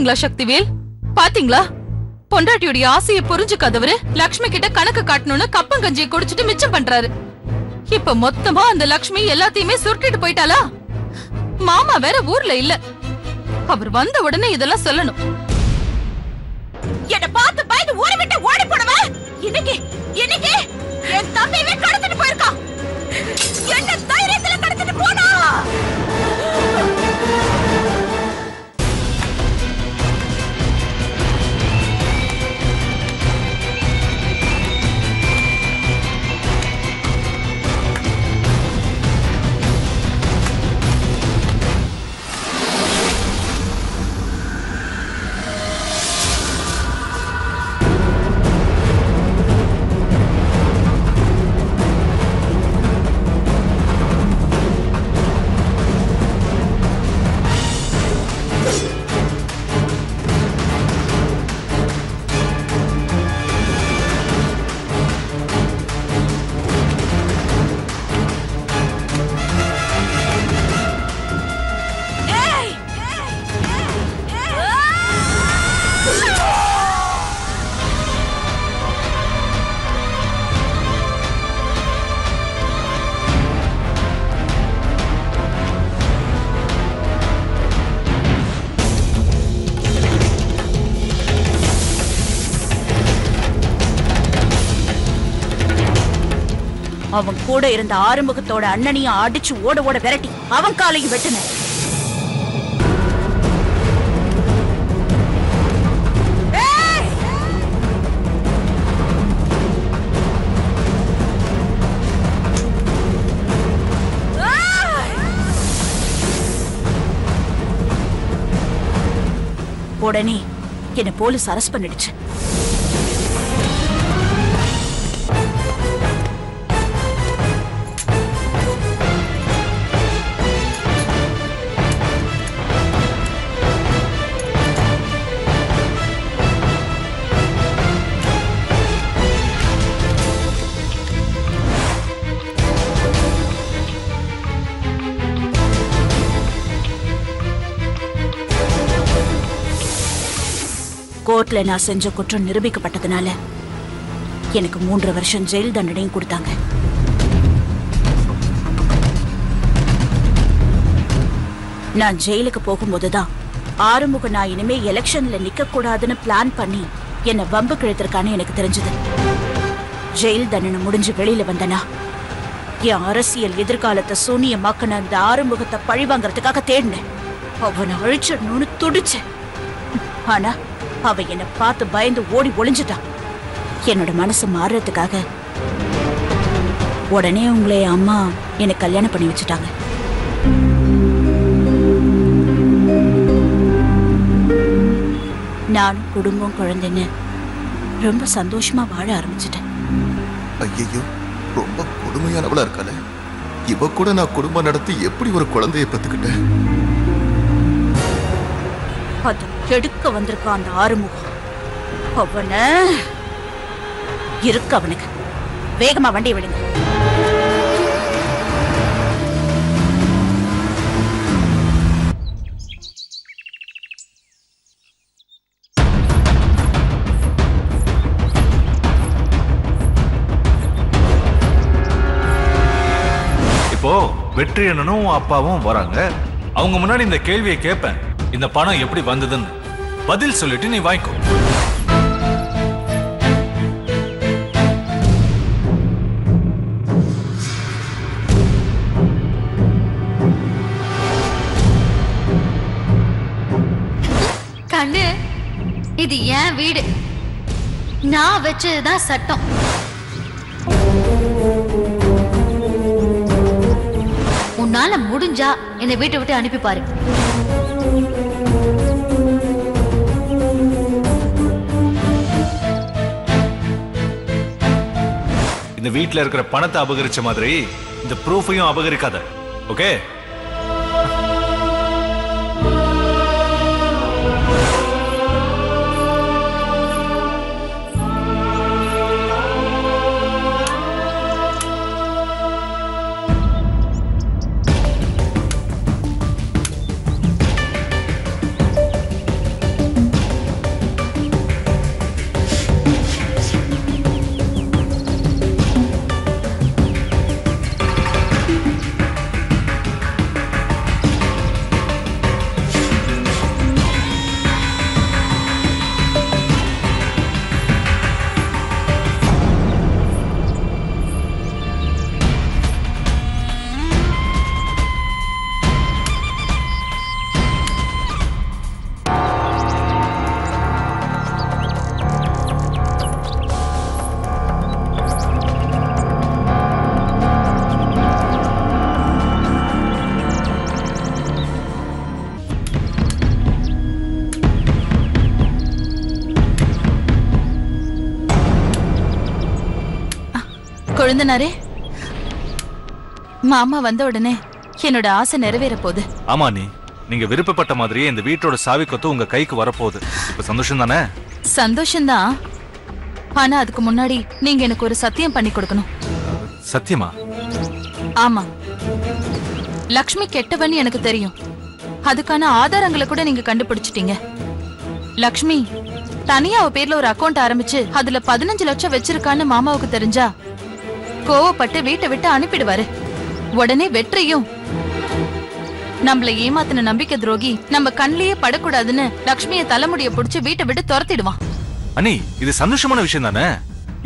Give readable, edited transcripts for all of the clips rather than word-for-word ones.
பாத்தீங்களா சக்திவேல், பாத்தீங்களா? பொண்டாட்டியுடைய ஆசையை புரிஞ்சுக்காதவரு லக்ஷ்மி கிட்ட கணக்கு காட்டணும்னு கப்பங்கஞ்சியை குடிச்சிட்டு மிச்சம் பண்றாரு. இப்ப மொத்தமா அந்த லக்ஷ்மி எல்லாத்தையுமே சுருட்டிட்டு போயிட்டாளா? மாமா வேற ஊர்ல இல்ல. அவர் வந்த உடனே இதெல்லாம் சொல்லணும். என்ன பார்த்து பயந்து ஊரை விட்டு ஓடி போனவ இன்னைக்கு இன்னைக்கு என் தம்பியவே கடத்திட்டு போயிருக்கான். என்ன தைரியத்துல கடத்திட்டு போனா? அவன் கூட இருந்த ஆறுமுகத்தோட அண்ணனையும் அடிச்சு ஓட ஓட விரட்டி அவன் காலையும் வெட்டின. உடனே என்ன போலீஸ் அரெஸ்ட் பண்ணிடுச்சு. கோர்ட்ல நான் செஞ்ச குற்றம் நிரூபிக்கப்பட்டதுனால எனக்கு 3 வருஷம் ஜெயில் தண்டனையும் கொடுத்தாங்க. நான் ஜெயிலுக்கு போகும்போதுதான் ஆறுமுக நான் இனிமே எலெக்ஷன்ல நிக்க கூடாதுன்னு பிளான் பண்ணி என்ன வம்பு கிழத்திருக்கான்னு எனக்கு தெரிஞ்சது. ஜெயில் தண்டனை முடிஞ்சு வெளியில வந்தனா என் அரசியல் எதிர்காலத்தை சூனியமாக்கின அந்த ஆறுமுகத்தை பழி வாங்கறதுக்காக தேடினேன். அவனை அழிச்சிடணும்னு துடிச்சேன். ஆனா அவ என்ன பார்த்து பயந்து ஓடி ஒளிஞ்சிட்டான். என்னோட மனசு மாறுறதுக்காக உடனே உங்களை அம்மா எனக்கு கல்யாணம் பண்ணி வச்சுட்டாங்க. நான் குடும்பம் குழந்தைன்னு ரொம்ப சந்தோஷமா வாழ ஆரம்பிச்சிட்டேன். ஐயோ, ரொம்ப கொடுமையானவளா இருக்காளே. இவ கூட நான் குடும்பம் நடத்தி எப்படி ஒரு குழந்தைய பெத்துக்கிட்டேன். அது எடுக்க வந்திருக்கான் அந்த ஆறுமுகம். அவன இருக்கு அவனுக்கு. வேகமா வண்டியை விடுங்க. இப்போ வெற்றி அண்ணனும் அப்பாவும் வராங்க. அவங்க முன்னாடி இந்த கேள்வியை கேட்பேன், இந்த பணம் எப்படி வந்ததுன்னு. பதில் சொல்லிட்டு நீ வாங்கிக்கோ. கண்ணு, இது என் வீடு. நான் வச்சதுதான் சட்டம். உன்னால முடிஞ்சா என்னை வீட்டை விட்டு அனுப்பி பாரு. இந்த வீட்ல இருக்கிற பணத்தை அபகரிச்ச மாதிரி இந்த ப்ரூஃபையும் அபகரிக்காத. ஓகே? கொழுந்தனாரே, மாமா வந்த உடனே என்னோட ஆசை நிறைவேற போகுது. ஆமா நீ நீங்க விருப்பப்பட்ட மாதிரியே இந்த வீட்டோட சாவி கொத்து உங்க கைக்கு வரப்போகுது. இப்ப சந்தோஷம் தானே? சந்தோஷம்தான். ஆனா அதுக்கு முன்னாடி நீங்க எனக்கு ஒரு சத்தியம் பண்ணி கொடுக்கணும். சத்தியமா? ஆமா, லக்ஷ்மி கெட்டவன்னு எனக்கு தெரியும். அதுக்கான ஆதாரங்களை கூட நீங்க கண்டுபிடிச்சிட்டீங்க. லக்ஷ்மி தனியா அவ பேர்ல ஒரு அக்கவுண்ட் ஆரம்பிச்சு அதுல 15 லட்சம் வச்சிருக்கான்னு மாமாவுக்கு தெரிஞ்சா கோவப்பட்டு வீட்டை விட்டு அனுப்பிடுவாரு. உடனே வெற்றியும் நம்மள ஏமாத்தின நம்பிக்கை துரோகி நம்ம கண்ணிலேயே படக்கூடாதுன்னு லக்ஷ்மிய தலைமுடிய புடிச்சு வீட்டை விட்டு துரத்திடுவான். அண்ணி, இது சந்தோஷமான விஷயம் தானே?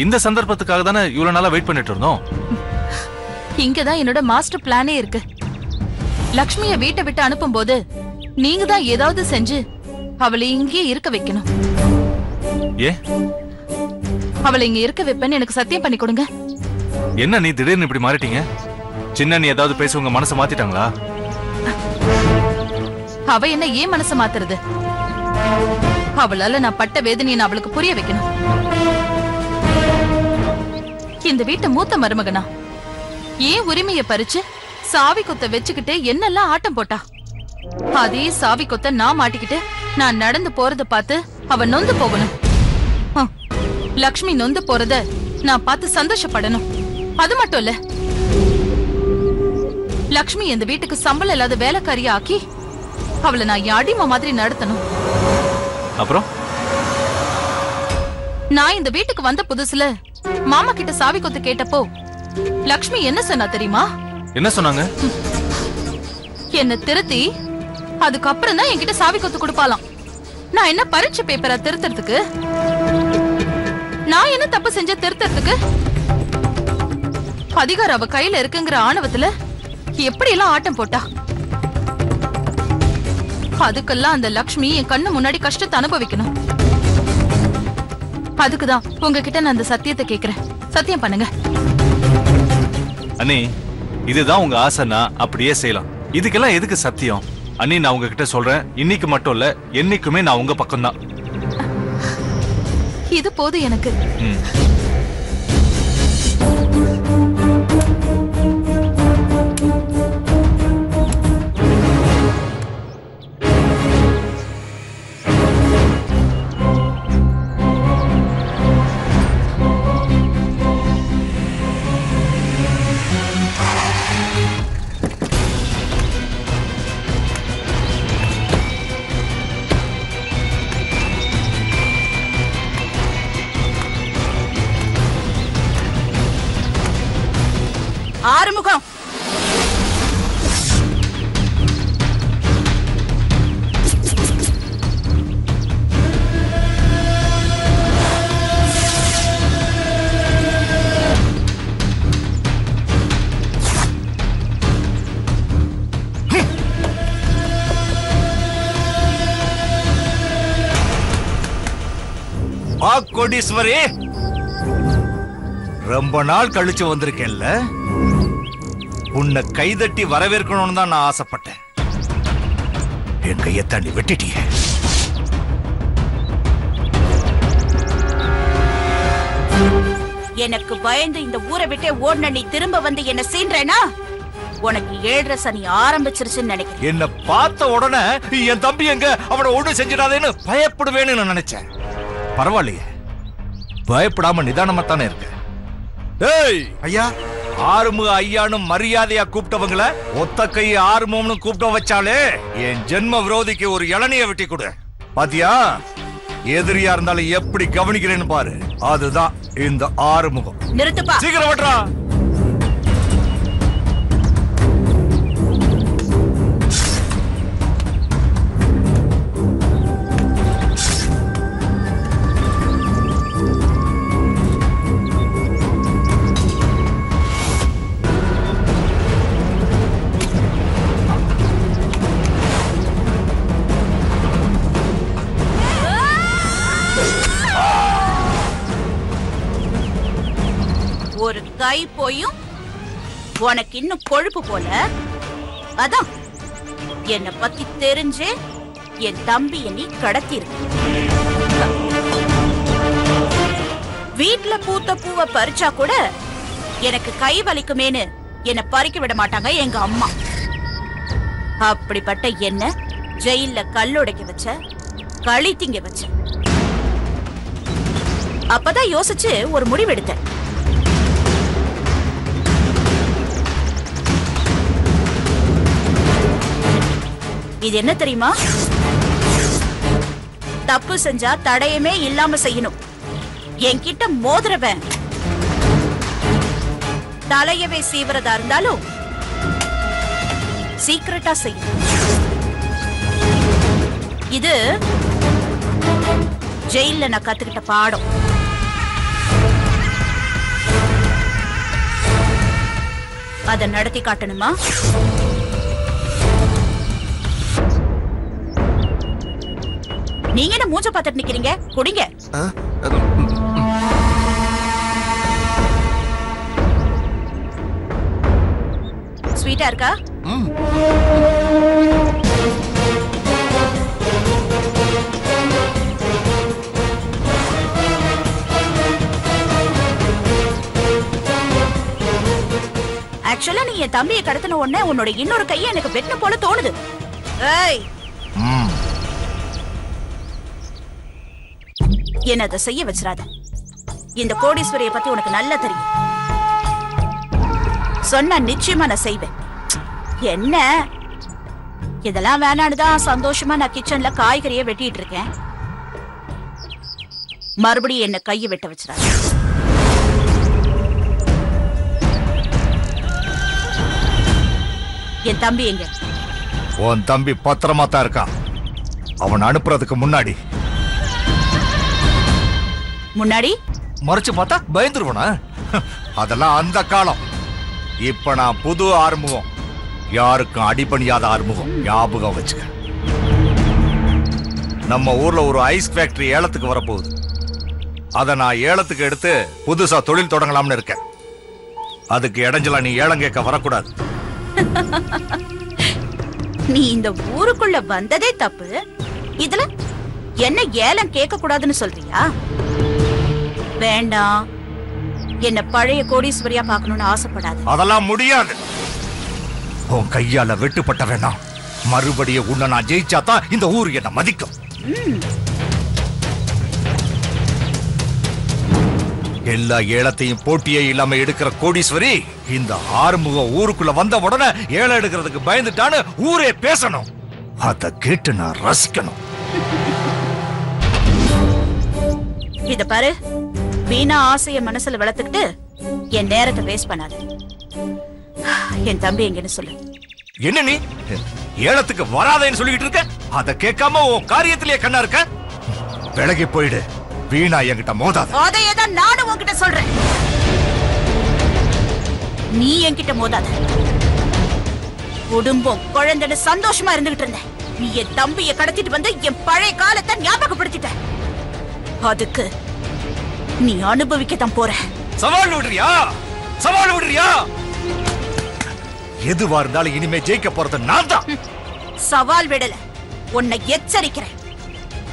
இந்த சந்தர்ப்பத்துக்காக தானே இவ்வளவு நாளா வெயிட் பண்ணிட்டு இருந்தோம். இங்கதான் என்னோட மாஸ்டர் பிளானே இருக்கு. லக்ஷ்மிய வீட்டை விட்டு அனுப்பும் போது நீங்க தான் ஏதாவது செஞ்சு அவளை இங்கேயே இருக்க வைக்கணும். ஏ, அவளை இங்க இருக்க வைப்பேன்னு எனக்கு சத்தியம் பண்ணி கொடுங்க. என்ன நீ திடீர்னு இப்படி மாறிட்டீங்க? சின்ன நீ ஏதாவது பேசி உங்க மனசை மாத்திட்டாங்களா? அவ என்ன ஏன் மனசை மாத்துறது? அவளால நான் பட்ட வேதனையை நான் அவளுக்கு புரிய வைக்கணும். இந்த வீட்டு மூத்த மருமகனா ஏன் உரிமையை பறிச்சு சாவி கொத்த வச்சுக்கிட்டு என்னெல்லாம் ஆட்டம் போட்டா? அதே சாவி கொத்த நான் மாட்டிக்கிட்டு நான் நடந்து போறத பார்த்து அவ நொந்து போகணும். லக்ஷ்மி நொந்து போறத நான் பார்த்து சந்தோஷப்படணும். அது மட்டும் இல்ல, லக்ஷ்மி இந்த வீட்டுக்கு சம்பளம் இல்லாத வேலைக்காரியா ஆக்கி அவளை நான் அடிமை மாதிரி நடத்தணும். அப்புறம் நான் இந்த வீட்டுக்கு வந்த புதுசுல மாமா கிட்ட சாவி கொத்து கேட்டப்போ லக்ஷ்மி என்ன சொன்னா தெரியுமா? என்ன சொன்னாங்க? என்ன திருத்தி அதுக்கப்புறம் தான் என்கிட்ட சாவி கொத்து கொடுப்பாலாம். நான் என்ன பரீட்சை பேப்பரா திருத்தறதுக்கு? நான் என்ன தப்பு செஞ்ச திருத்தறதுக்கு? அதிகாரம் அவ கையில இருக்குங்கிற ஆணவத்துல எப்படி எல்லாம் ஆட்டம் போட்டா. அதுக்கெல்லாம் அந்த லக்ஷ்மி என் கண்ணு முன்னாடி கஷ்டத்தை அனுபவிக்கணும். அதுக்குதான் உங்ககிட்ட நான் அந்த சத்தியத்தை கேக்குறேன். சத்தியம் பண்ணுங்க. அண்ணி, இதுதான் உங்க ஆசைன்னா அப்படியே செய்யலாம். இதுக்கெல்லாம் எதுக்கு சத்தியம்? அண்ணி, நான் உங்ககிட்ட சொல்றேன், இன்னைக்கு மட்டும் இல்ல என்னைக்குமே நான் உங்க பக்கம் தான். இது போது எனக்கு. ஆறுமுகம், கோடீஸ்வரி, ரொம்ப நாள் கழிச்சு வந்திருக்கேன்ல, உன்னை கைதட்டி வரவேற்கணும்னு தான் நான் ஆசைப்பட்டேன். என் கையை தாண்டி வெட்டிட்டியே. எனக்கு பயந்து இந்த ஊரை விட்டே ஓடுன நீ திரும்ப வந்து என்ன சீன்றேனா உனக்கு 7.5 சனி ஆரம்பிச்சிருச்சுன்னு நினைக்கிறேன். என்ன பார்த்த உடனே என் தம்பி எங்க, அவனை ஒண்ணு செஞ்சிடாதேன்னு பயப்படுவேன்னு நான் நினைச்சேன். பரவாயில்லையே, பயப்படாம நிதானமா தானே இருக்க. ஏய் ஐயா, ஆறுமுக ஐயானு மரியாதையா கூப்பிட்டவங்கள ஒத்த கை ஆறுமுகம்னு கூப்பிட்ட வச்சாலே என் ஜென்ம விரோதிக்கு ஒரு இளநிய வெட்டி கொடு. பாத்தியா, எதிரியா இருந்தாலும் எப்படி கவனிக்கிறேன்னு பாரு. அதுதான் இந்த ஆறுமுகம். நிறுத்துப்பா. சீக்கிரம் வெட்டுறா. ஒரு கை போயும் உனக்கு இன்னும் கொழுப்பு போல. அதான் என்ன பத்தி தெரிஞ்சே என் தம்பி நீ கடத்திருக்கு. வீட்டுல பூத்த பூவை பறிச்சா கூட எனக்கு கை வலிக்குமேனு என்ன பறிக்க விட மாட்டாங்க எங்க அம்மா. அப்படிப்பட்ட என்ன ஜெயில்ல கல்லுடைக்க வச்ச, களி திங்க வச்ச. அப்பதான் யோசிச்சு ஒரு முடிவெடுத்தேன். இது என்ன தெரியுமா? தப்பு செஞ்சா தடயமே இல்லாம செய்யணும். என்கிட்ட மோதுறவன் தலையவே சீவிரதா இருந்தாலும் சீக்கிரட்டா செய்யணும். இது ஜெயில்ல நான் கத்துக்கிட்ட பாடம். அத நடத்தி காட்டணுமா? நீங்க என்ன மூஞ்ச பார்த்துட்டு நிக்கிறீங்க? குடிங்க. ஸ்வீட்டா இருக்கா? ஆக்சுவலா நீ என் தம்பியை கடத்தின உடனே உன்னோட இன்னொரு கையை எனக்கு வெட்டணும் போல தோணுது. ஏய், என்ன அதை செய்ய வச்சிராத. இந்த கோடீஸ்வரியை பத்தி உனக்கு நல்லா தெரியும். சொன்னா நிச்சயமா நான் செய்வேன். என்ன இதெல்லாம் வேணானுதான் சந்தோஷமா நான் கிச்சன்ல காய்கறியை வெட்டிட்டு இருக்கேன். மறுபடியும் என்ன கையை வெட்ட வச்சிராத. என் தம்பி எங்க? உன் தம்பி பத்திரமா தான் இருக்கான். அவன் அனுப்புறதுக்கு முன்னாடி மறைச்சு பார்த்தா பயந்துருவனா? அதெல்லாம் அந்த காலம். இப்ப நான் புது ஆறுமுகம், யாருக்கும் அடிபணியாத ஆறுமுகம். ஞாபகம் வச்சுக்க. நம்ம ஊர்ல ஒரு ஐஸ் ஃபேக்டரி ஏலத்துக்கு வரப்போகுது. அத நான் ஏலத்துக்கு எடுத்து புதுசா தொழில் தொடங்கலாம்னு இருக்கேன். அதுக்கு இடைஞ்சலா நீ ஏலம் கேட்க வரக்கூடாது. நீ இந்த ஊருக்குள்ள வந்ததே தப்பு. இதுல என்ன ஏலம் கேட்க கூடாதுன்னு சொல்றியா? வேண்டாம், என்ன பழைய கோடீஸ்வரியா பார்க்கணும்னு ஆசைப்படாது. அதெல்லாம் முடியாது. உன் கையால வெட்டுப்பட்ட வேண்டாம். மறுபடியும் உன்னை நான் ஜெயிச்சாதான் இந்த ஊர் என்ன மதிக்கும். எல்லா ஏலத்தையும் போட்டியே இல்லாம எடுக்கிற கோடீஸ்வரி இந்த ஆறுமுகம் ஊருக்குள்ள வந்த உடனே ஏலம் எடுக்கிறதுக்கு பயந்துட்டான்னு ஊரே பேசணும். அத கேட்டு நான் ரசிக்கணும். இத பாரு, வீணா ஆசைய மனசுல வளர்த்துக்கிட்டு என் நேரத்தை வேஸ்ட் பண்ணாத. என் தம்பி எங்கன்னு சொல்லு. என்ன நீ ஏலத்துக்கு வராதேன்னு சொல்லிட்டு இருக்க? அத கேட்காம உன் காரியத்திலேயே கண்ணா இருக்க. விலகி போயிடு. வீணா என்கிட்ட மோதாத. அதையேதான் நானும் உன்கிட்ட சொல்றேன். நீ என்கிட்ட மோதாத. குடும்பம் குழந்தைன்னு சந்தோஷமா இருந்துகிட்டு இருந்தேன். நீ என் தம்பியை கடத்திட்டு வந்து என் பழைய காலத்தை ஞாபகப்படுத்திட்ட. அதுக்கு நீ அனுபவிக்கத்தான் போற. சவால் விடுறியா? சவால் விடுறியா? எதுவா இருந்தாலும் இனிமே ஜெயிக்க போறது நான் தான். சவால் விடல, உன்னை எச்சரிக்கிறேன்.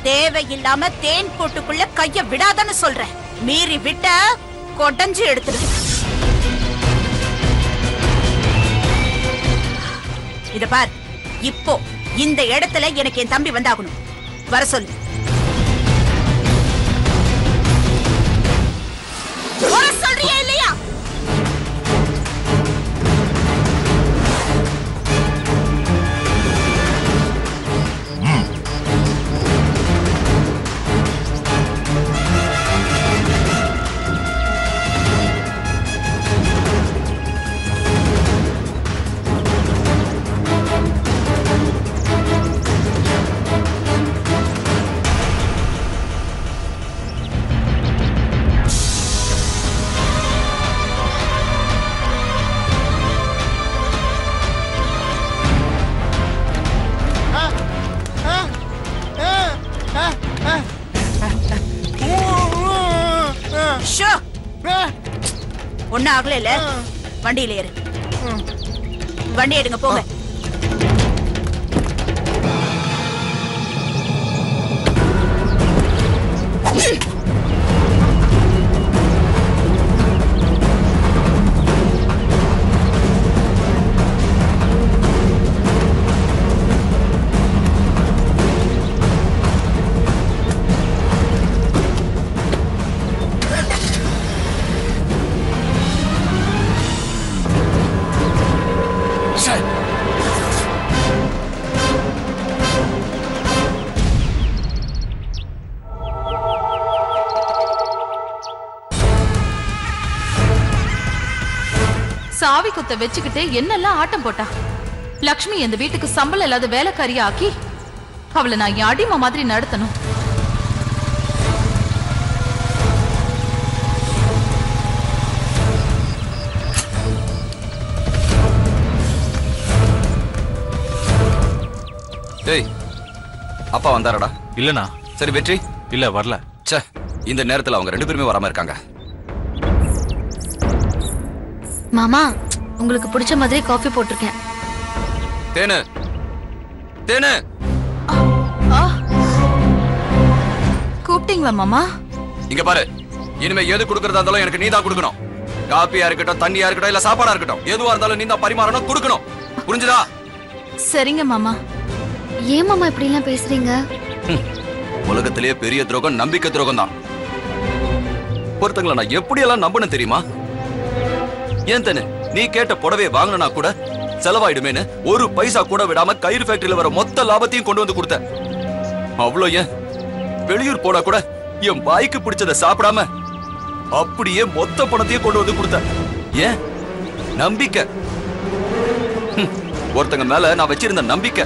தேவையில்லாம தேன் கூட்டுக்குள்ள கைய விடாதன்னு சொல்றேன். மீறி விட்ட கொடைஞ்சு எடுத்துடு. இத பார், இப்போ இந்த இடத்துல எனக்கு என் தம்பி வந்தாகணும். வர சொல்லு. வர சொல்றியா இல்லையா? ஒன்னும் ஆகல இல்ல? வண்டியில ஏறு. வண்டி எடுங்க, போங்க. சாவி குத்த வச்சுக்கிட்டு என்னெல்லாம் ஆட்டம் போட்டா. லக்ஷ்மி இந்த வீட்டுக்கு சம்பளம் இல்லாத வேலைக்காரியா ஆக்கி அவளை நான் என் அடிமை மாதிரி நடத்தணும். டேய், அப்பா வந்தாரடா? இல்லண்ணா. சரி வெற்றி? இல்ல வரல. ச்சே, இந்த நேரத்துல அவங்க 2 பேருமே வராம இருக்காங்க. மாமா, உங்களுக்கு பிடிச்ச மாதிரி காஃபி போட்டிருக்கேன். தேனு, தேனு, கூப்பிட்டீங்களா மாமா? இங்க பாரு, இனிமே எது குடுக்கறதா இருந்தாலும் எனக்கு நீதான் கொடுக்கணும். காப்பியா இருக்கட்டும், தண்ணியா இருக்கட்டும், இல்ல சாப்பாடா இருக்கட்டும், எதுவா இருந்தாலும் நீ தான் பரிமாறணும், கொடுக்கணும். புரிஞ்சுதா? சரிங்க மாமா. ஏன் மாமா இப்படி எல்லாம் பேசுறீங்க? உலகத்திலேயே பெரிய துரோகம் நம்பிக்கை துரோகம் தான். ஒருத்தங்களை நான் எப்படி எல்லாம் நம்பணும் தெரியுமா? ஏன் தானே நீ கேட்ட புடவையை வாங்கினா கூட செலவாயிடுமேன்னு ஒரு பைசா கூட விடாம கயிறு ஃபேக்டரியில வர மொத்த லாபத்தையும் கொண்டு வந்து கொடுத்த. அவ்வளோ ஏன் வெளியூர் போனா கூட என் பாய்க்கு பிடிச்சதை சாப்பிடாம அப்படியே மொத்த பணத்தையும் கொண்டு வந்து கொடுத்த. ஏன்? நம்பிக்கை. ஒருத்தங்க மேல நான் வச்சிருந்த நம்பிக்கை.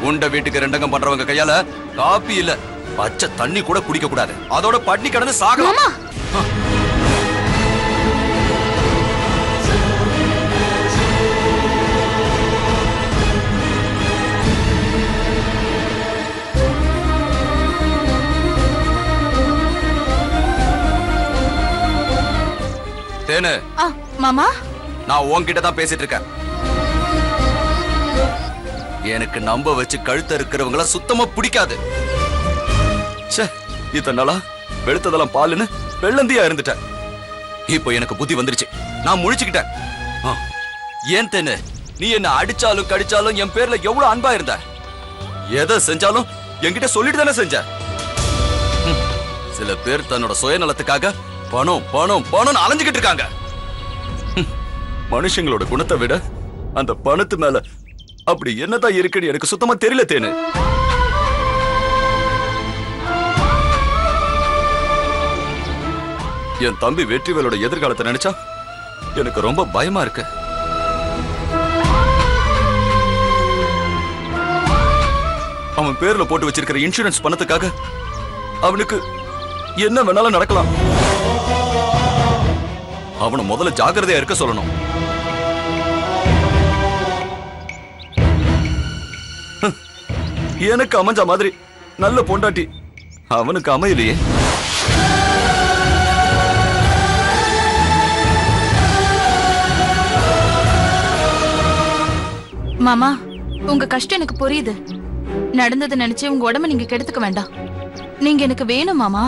உண்ட வீட்டுக்கு ரெண்டங்கம் பண்றவங்க கையால காப்பி இல்ல பச்சை தண்ணி கூட குடிக்க கூடாது. அதோட பட்னி கடந்து சாகலாம். தேனு, மாமா, நான் உன்கிட்ட தான் பேசிட்டு இருக்கேன். எனக்கு நம்ப வச்சு கழுத்த இருக்கிறவங்கள சுத்தமா பிடிக்காது. இத்தனை நாளா வெளுத்ததெல்லாம் பாலுன்னு வெள்ளந்தியா இருந்துட்டேன். இப்போ எனக்கு புத்தி வந்துருச்சு. நான் முழிச்சுக்கிட்டேன். ஏன் தேனு, நீ என்ன அடிச்சாலும் கடிச்சாலும் என் பேர்ல எவ்வளவு அன்பா இருந்த. எதை செஞ்சாலும் என்கிட்ட சொல்லிட்டு தானே செஞ்ச. சில பேர் தன்னோட சுயநலத்துக்காக பணம் பணம் பணம் அலைஞ்சுக்கிட்டு இருக்காங்க. மனுஷங்களோட குணத்தை விட அந்த பணத்து மேல அப்படி என்னதான் இருக்குன்னு எனக்கு சுத்தமா தெரியல தேனு. என் தம்பி வெற்றிவேலோட எதிர்காலத்தை நினைச்சா எனக்கு ரொம்ப பயமா இருக்கு. அவன் பேர்ல போட்டு வச்சிருக்கிற இன்சூரன்ஸ் பணத்துக்காக அவனுக்கு என்ன வேணாலும் நடக்கலாம். அவனை முதல்ல ஜாக்கிரதையா இருக்க சொல்லணும். எனக்கு அமைஞ்ச மாதிரி நல்ல பொண்டாட்டி அவனுக்கு அமையலையே. மாமா, உங்க கஷ்டம் எனக்கு புரியுது. நடந்ததை நினைச்சு உங்க உடம்ப நீங்க கெடுத்துக்க வேண்டாம். நீங்க எனக்கு வேணும் மாமா.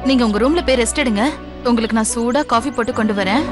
நீங்க உங்க ரூம்ல போய் ரெஸ்ட் எடுங்க. உங்களுக்கு நான் சூடா காஃபி போட்டு கொண்டு வரேன்.